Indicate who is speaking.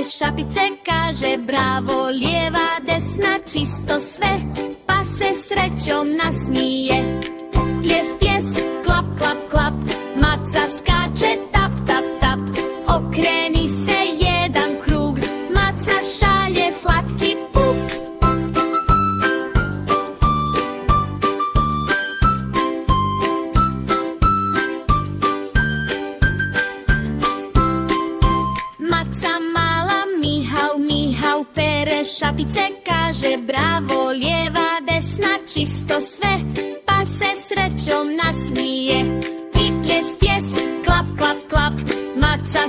Speaker 1: šapice, kaže bravo, lijeva, desna, čisto sve, pa se srećom nasmije. Pjes, pjes, klap, klap, klap, maca skače, tap, tap, tap, okreni se jedan krug, maca šalje slatki puf. Maca mala, mihau, mihau, pere šapice, kaže bravo, lijeva, desna, čisto sve, pa se srećom nasmije. I pjes, pjes, klap, klap, klap, maca